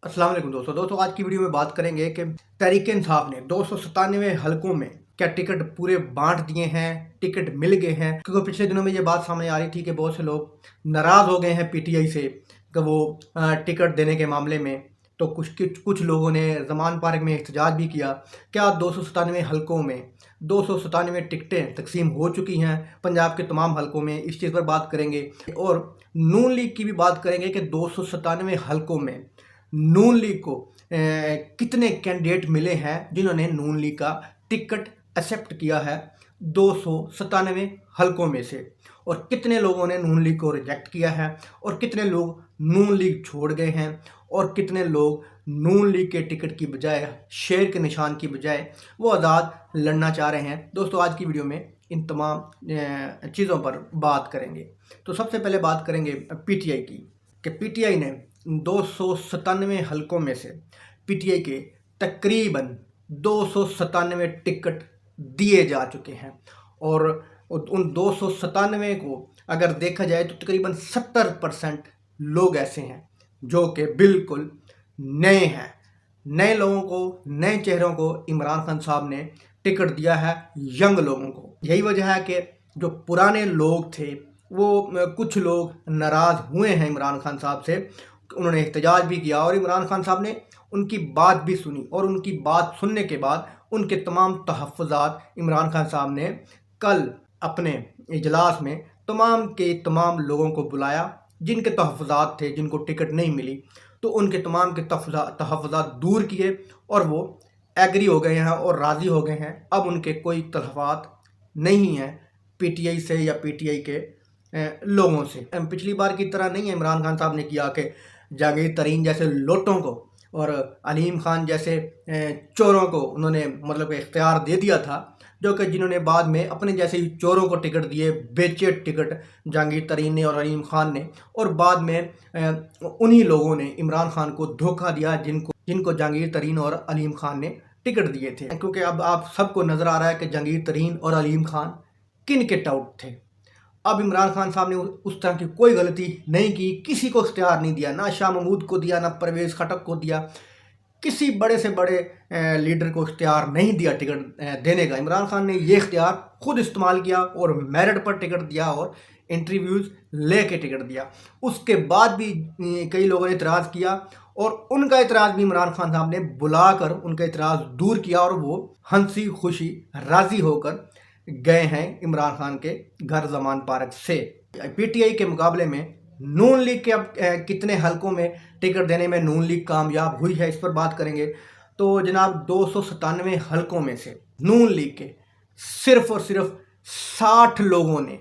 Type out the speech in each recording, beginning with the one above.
अस्सलाम वालेकुम दोस्तों आज की वीडियो में बात करेंगे कि तहरीक-ए-इंसाफ ने 297 हलकों में क्या टिकट पूरे बांट दिए हैं, टिकट मिल गए हैं। क्योंकि पिछले दिनों में ये बात सामने आ रही थी कि बहुत से लोग नाराज़ हो गए हैं पीटीआई से कि वो टिकट देने के मामले में। तो कुछ लोगों ने ज़मान पार्क में एहतजाज भी किया। क्या 297 हलकों में 297 टिकटें तकसीम हो चुकी हैं पंजाब के तमाम हलकों में, इस चीज़ पर बात करेंगे। और नून लीग की भी बात करेंगे कि 297 हलकों में नून लीग को कितने कैंडिडेट मिले हैं जिन्होंने नून लीग का टिकट एक्सेप्ट किया है 297 हलकों में से, और कितने लोगों ने नून लीग को रिजेक्ट किया है, और कितने लोग नून लीग छोड़ गए हैं, और कितने लोग नून लीग के टिकट की बजाय, शेर के निशान की बजाय वो आज़ाद लड़ना चाह रहे हैं। दोस्तों आज की वीडियो में इन तमाम चीज़ों पर बात करेंगे। तो सबसे पहले बात करेंगे पीटीआई की कि पीटीआई ने 297 हलकों में से पीटीआई के तकरीबन 297 टिकट दिए जा चुके हैं। और उन 297 को अगर देखा जाए तो तकरीबन 70% लोग ऐसे हैं जो कि बिल्कुल नए हैं। नए लोगों को, नए चेहरों को इमरान खान साहब ने टिकट दिया है, यंग लोगों को। यही वजह है कि जो पुराने लोग थे वो कुछ लोग नाराज़ हुए हैं इमरान खान साहब से, उन्होंने एहतजाज भी किया और इमरान खान साहब ने उनकी बात भी सुनी। और उनकी बात सुनने के बाद उनके तमाम तहफ़्फ़ुज़ात इमरान खान साहब ने कल अपने इजलास में तमाम के तमाम लोगों को बुलाया जिनके तहफ़्फ़ुज़ात थे, जिनको टिकट नहीं मिली, तो उनके तमाम के तहफ़्फ़ुज़ात दूर किए और वो एग्री हो गए हैं और राज़ी हो गए हैं। अब उनके कोई तलफ़ात नहीं हैं पीटीआई से या पीटीआई के लोगों से। पिछली बार की तरह नहीं है इमरान खान साहब ने किया कि जहांगीर तरीन जैसे लोटों को और अलीम खान जैसे चोरों को उन्होंने मतलब इख्तियार दे दिया था, जो कि जिन्होंने बाद में अपने जैसे ही चोरों को टिकट दिए, बेचे टिकट जहांगीर तरीन ने और अलीम खान ने, और बाद में उन्हीं लोगों ने इमरान खान को धोखा दिया जिनको जहांगीर तरीन और अलीम खान ने टिकट दिए थे। क्योंकि अब आप सबको नज़र आ रहा है कि जहांगीर तरीन और अलीम खान किन के टाउट थे। अब इमरान खान साहब ने उस तरह की कोई गलती नहीं की, किसी को इख्तियार नहीं दिया, ना शाह महमूद को दिया, ना परवेज़ खटक को दिया, किसी बड़े से बड़े लीडर को इख्तियार नहीं दिया टिकट देने का। इमरान खान ने ये इख्तियार खुद इस्तेमाल किया और मेरिट पर टिकट दिया और इंटरव्यूज़ ले के टिकट दिया। उसके बाद भी कई लोगों ने इतराज़ किया और उनका इतराज़ भी इमरान खान साहब ने बुलाकर उनका इतराज़ दूर किया और वो हंसी खुशी राज़ी होकर गए हैं इमरान खान के घर ज़मान पार्क से। पीटीआई के मुकाबले में नून लीग के अब कितने हलकों में टिकट देने में नून लीग कामयाब हुई है, इस पर बात करेंगे। तो जनाब 297 हलकों में से नून लीग के सिर्फ और सिर्फ 60 लोगों ने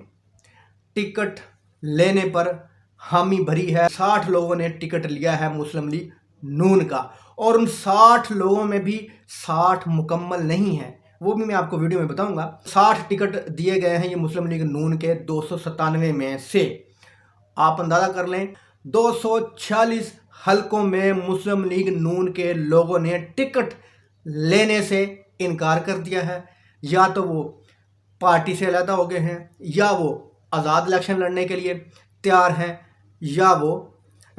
टिकट लेने पर हामी भरी है। 60 लोगों ने टिकट लिया है मुस्लिम लीग नून का, और उन 60 लोगों में भी 60 मुकम्मल नहीं है, वो भी मैं आपको वीडियो में बताऊंगा। 60 टिकट दिए गए हैं ये मुस्लिम लीग नून के 297 में से। आप अंदाज़ा कर लें 246 हलकों में मुस्लिम लीग नून के लोगों ने टिकट लेने से इनकार कर दिया है। या तो वो पार्टी से अलहदा हो गए हैं, या वो आज़ाद इलेक्शन लड़ने के लिए तैयार हैं, या वो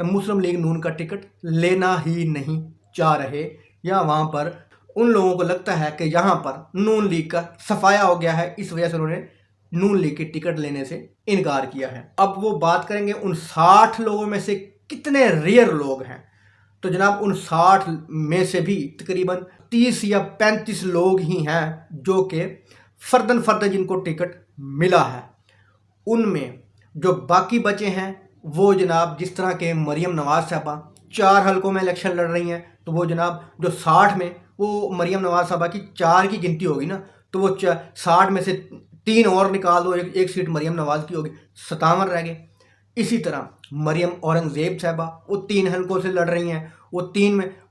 मुस्लिम लीग नून का टिकट लेना ही नहीं चाह रहे, या वहाँ पर उन लोगों को लगता है कि यहाँ पर नून लीग का सफाया हो गया है, इस वजह से उन्होंने नून लीग की टिकट लेने से इनकार किया है। अब वो बात करेंगे उन 60 लोगों में से कितने रेयर लोग हैं। तो जनाब उन 60 में से भी तकरीबन 30 या 35 लोग ही हैं जो कि फर्दन फर्दन जिनको टिकट मिला है। उनमें जो बाकी बचे हैं वो जनाब जिस तरह के मरियम नवाज़ साहबा 4 हलकों में इलेक्शन लड़ रही हैं, तो वो जनाब जो 60 में वो मरियम नवाज़ साहबा की 4 की गिनती होगी ना, तो वो 60 में से 3 और निकाल दो, एक सीट मरियम नवाज़ की होगी, 57 रह गए। इसी तरह मरियम औरंगज़ेब साहबा वो 3 हलकों से लड़ रही हैं, वो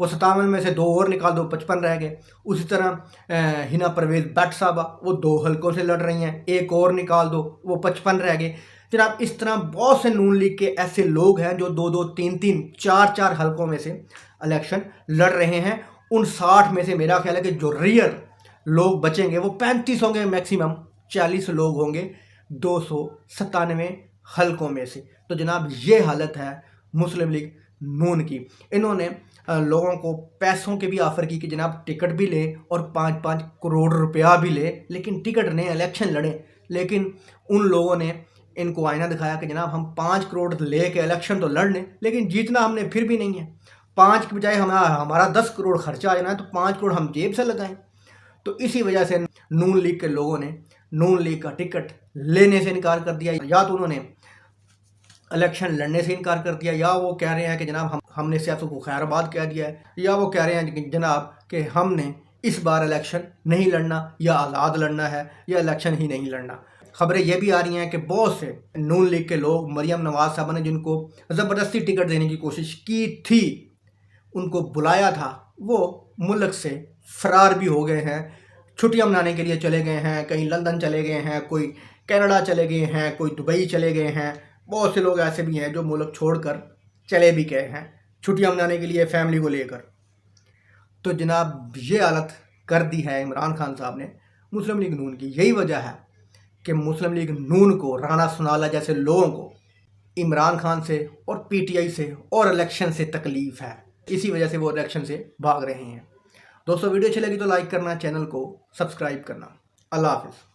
57 में से 2 और निकाल दो, 55 रह गए। उसी तरह हिना परवेज़ भट्ट साहबा वो 2 हलकों से लड़ रही हैं, एक और निकाल दो, वो 55 रह गए। जनाब इस तरह बहुत से नून लीग के ऐसे लोग हैं जो 2-2, 3-3, 4-4 हलकों में से इलेक्शन लड़ रहे हैं। उन 60 में से मेरा ख्याल है कि जो रियल लोग बचेंगे वो 35 होंगे, मैक्सिमम 40 लोग होंगे 297 हलकों में से। तो जनाब ये हालत है मुस्लिम लीग नून की। इन्होंने लोगों को पैसों के भी ऑफ़र की कि जनाब टिकट भी लें और 5-5 करोड़ रुपया भी ले, लेकिन टिकट लें, इलेक्शन लड़ें। लेकिन उन लोगों ने इनको आईना दिखाया कि जनाब हम 5 करोड़ ले के इलेक्शन तो लड़ लें, लेकिन जीतना हमने फिर भी नहीं है। 5 की बजाय हमारा 10 करोड़ खर्चा आ जाना है तो 5 करोड़ हम जेब से लगाएं। तो इसी वजह से नून लीग के लोगों ने नून लीग का टिकट लेने से इनकार कर दिया, या तो उन्होंने इलेक्शन लड़ने से इनकार कर दिया, या वो कह रहे हैं कि जनाब हमने सियासत को खैराबाद कह दिया है, या वो कह रहे हैं कि जनाब कि हमने इस बार इलेक्शन नहीं लड़ना, या आज़ाद लड़ना है, या इलेक्शन ही नहीं लड़ना। खबरें ये भी आ रही हैं कि बहुत से नून लीग के लोग मरियम नवाज साहब ने जिनको ज़बरदस्ती टिकट देने की कोशिश की थी, उनको बुलाया था, वो मुल्क से फ़रार भी हो गए हैं, छुट्टियां मनाने के लिए चले गए हैं, कहीं लंदन चले गए हैं, कोई कनाडा चले गए हैं, कोई दुबई चले गए हैं। बहुत से लोग ऐसे भी हैं जो मुल्क छोड़कर चले भी गए हैं छुट्टियां मनाने के लिए फैमिली को लेकर। तो जनाब ये हालत कर दी है इमरान खान साहब ने मुस्लिम लीग नून की। यही वजह है कि मुस्लिम लीग नून को, राना सुनाला जैसे लोगों को इमरान खान से और पीटीआई से और इलेक्शन से तकलीफ़ है। इसी वजह से वो इलेक्शन से भाग रहे हैं। दोस्तों वीडियो अच्छी लगी तो लाइक करना, चैनल को सब्सक्राइब करना। अल्लाह हाफ़िज़।